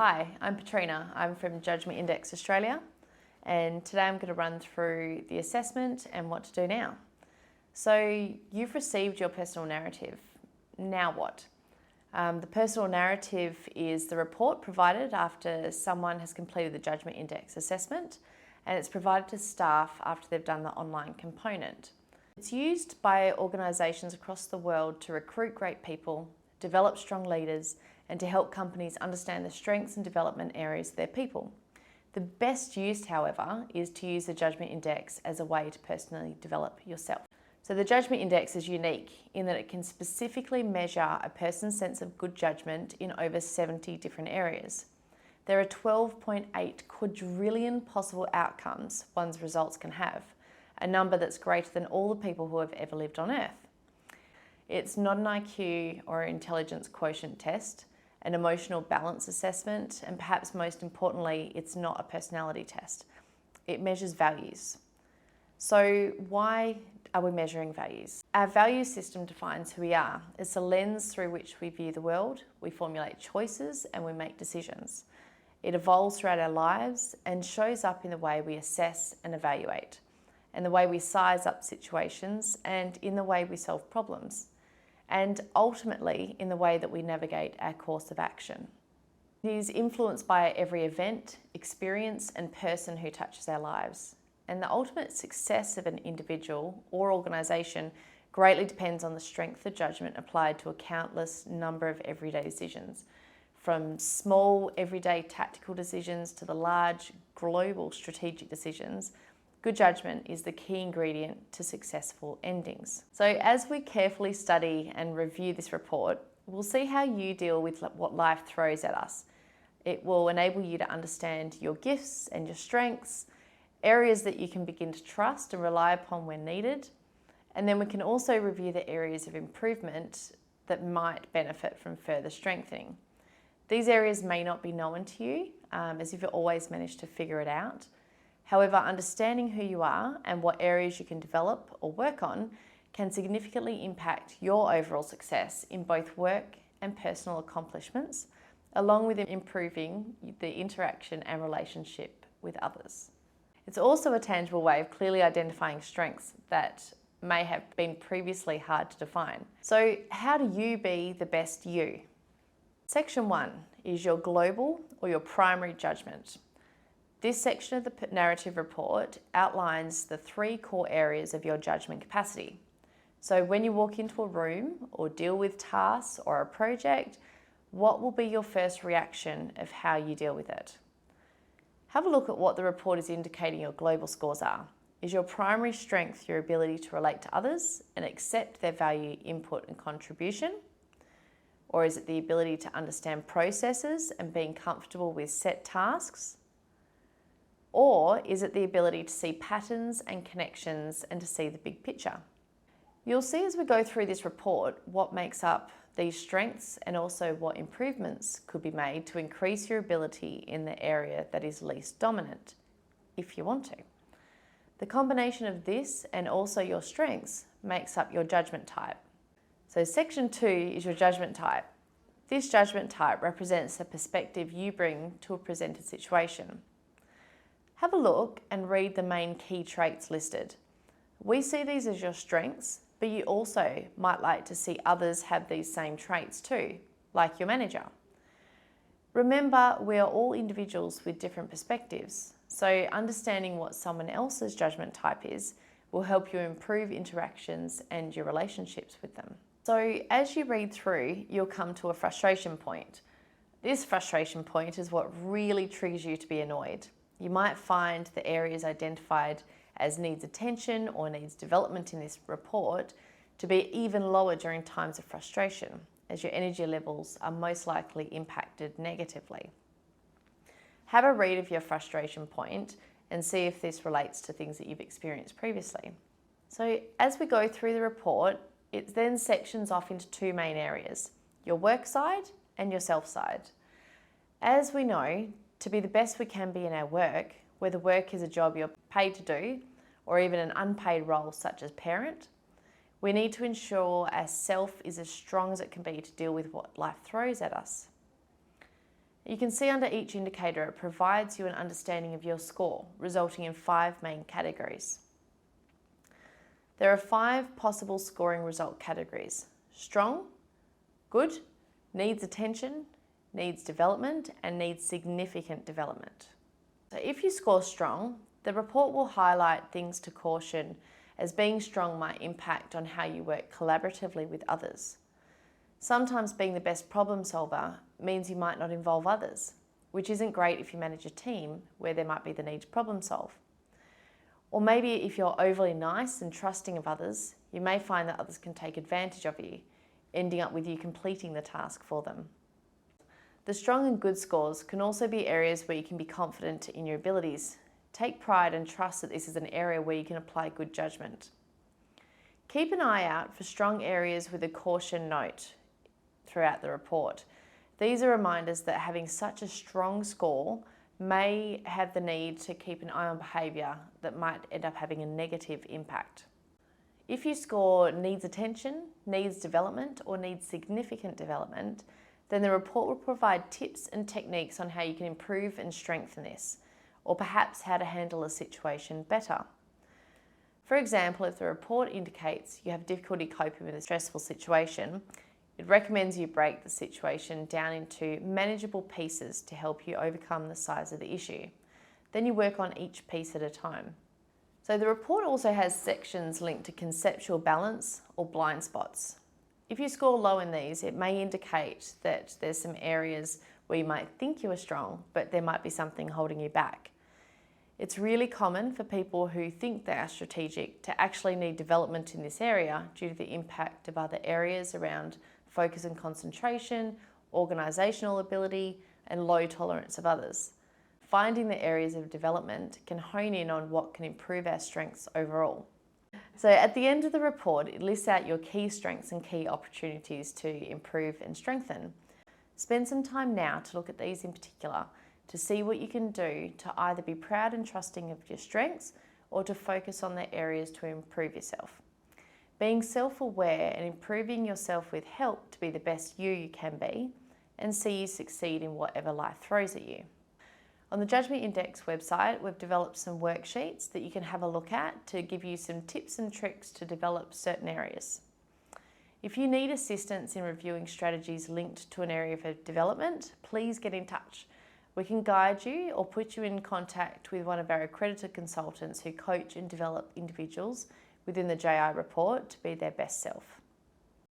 Hi, I'm Patrina. I'm from Judgement Index Australia, and today I'm going to run through the assessment and what to do now. So you've received your personal narrative. Now what? The personal narrative is the report provided after someone has completed the Judgement Index assessment, and it's provided to staff after they've done the online component. It's used by organisations across the world to recruit great people, develop strong leaders, and to help companies understand the strengths and development areas of their people. The best use, however, is to use the Judgement Index as a way to personally develop yourself. So the Judgement Index is unique in that it can specifically measure a person's sense of good judgment in over 70 different areas. There are 12.8 quadrillion possible outcomes one's results can have, a number that's greater than all the people who have ever lived on Earth. It's not an IQ or intelligence quotient test, an emotional balance assessment, and perhaps most importantly, it's not a personality test. It measures values. So why are we measuring values? Our value system defines who we are. It's a lens through which we view the world, we formulate choices, and we make decisions. It evolves throughout our lives and shows up in the way we assess and evaluate, and the way we size up situations, and in the way we solve problems, and ultimately in the way that we navigate our course of action. It is influenced by every event, experience, and person who touches our lives. And the ultimate success of an individual or organisation greatly depends on the strength of judgment applied to a countless number of everyday decisions, from small everyday tactical decisions to the large global strategic decisions. Good judgment is the key ingredient to successful endings. So as we carefully study and review this report, we'll see how you deal with what life throws at us. It will enable you to understand your gifts and your strengths, areas that you can begin to trust and rely upon when needed. And then we can also review the areas of improvement that might benefit from further strengthening. These areas may not be known to you, as if you've always managed to figure it out. However, understanding who you are and what areas you can develop or work on can significantly impact your overall success in both work and personal accomplishments, along with improving the interaction and relationship with others. It's also a tangible way of clearly identifying strengths that may have been previously hard to define. So how do you be the best you? Section 1 is your global or your primary judgment. This section of the narrative report outlines the 3 core areas of your judgment capacity. So when you walk into a room or deal with tasks or a project, what will be your first reaction of how you deal with it? Have a look at what the report is indicating your global scores are. Is your primary strength your ability to relate to others and accept their value, input, and contribution? Or is it the ability to understand processes and being comfortable with set tasks? Or is it the ability to see patterns and connections and to see the big picture? You'll see as we go through this report what makes up these strengths and also what improvements could be made to increase your ability in the area that is least dominant, if you want to. The combination of this and also your strengths makes up your judgment type. So section 2 is your judgment type. This judgment type represents the perspective you bring to a presented situation. Have a look and read the main key traits listed. We see these as your strengths, but you also might like to see others have these same traits too, like your manager. Remember, we are all individuals with different perspectives, so understanding what someone else's judgment type is will help you improve interactions and your relationships with them. So as you read through, you'll come to a frustration point. This frustration point is what really triggers you to be annoyed. You might find the areas identified as needs attention or needs development in this report to be even lower during times of frustration, as your energy levels are most likely impacted negatively. Have a read of your frustration point and see if this relates to things that you've experienced previously. So as we go through the report, it then sections off into 2 main areas, your work side and your self side. As we know, to be the best we can be in our work, whether work is a job you're paid to do or even an unpaid role such as parent, we need to ensure our self is as strong as it can be to deal with what life throws at us. You can see under each indicator it provides you an understanding of your score, resulting in 5 main categories. There are 5 possible scoring result categories: strong, good, needs attention, needs development, and needs significant development. So if you score strong, the report will highlight things to caution, as being strong might impact on how you work collaboratively with others. Sometimes being the best problem solver means you might not involve others, which isn't great if you manage a team where there might be the need to problem solve. Or maybe if you're overly nice and trusting of others, you may find that others can take advantage of you, ending up with you completing the task for them. The strong and good scores can also be areas where you can be confident in your abilities. Take pride and trust that this is an area where you can apply good judgement. Keep an eye out for strong areas with a caution note throughout the report. These are reminders that having such a strong score may have the need to keep an eye on behaviour that might end up having a negative impact. If you score needs attention, needs development, or needs significant development, then the report will provide tips and techniques on how you can improve and strengthen this, or perhaps how to handle a situation better. For example, if the report indicates you have difficulty coping with a stressful situation, it recommends you break the situation down into manageable pieces to help you overcome the size of the issue. Then you work on each piece at a time. So the report also has sections linked to conceptual balance or blind spots. If you score low in these, it may indicate that there's some areas where you might think you are strong, but there might be something holding you back. It's really common for people who think they are strategic to actually need development in this area due to the impact of other areas around focus and concentration, organisational ability, and low tolerance of others. Finding the areas of development can hone in on what can improve our strengths overall. So at the end of the report, it lists out your key strengths and key opportunities to improve and strengthen. Spend some time now to look at these in particular to see what you can do to either be proud and trusting of your strengths or to focus on the areas to improve yourself. Being self-aware and improving yourself with help to be the best you can be and see you succeed in whatever life throws at you. On the Judgement Index website, we've developed some worksheets that you can have a look at to give you some tips and tricks to develop certain areas. If you need assistance in reviewing strategies linked to an area of development, please get in touch. We can guide you or put you in contact with one of our accredited consultants who coach and develop individuals within the JI report to be their best self.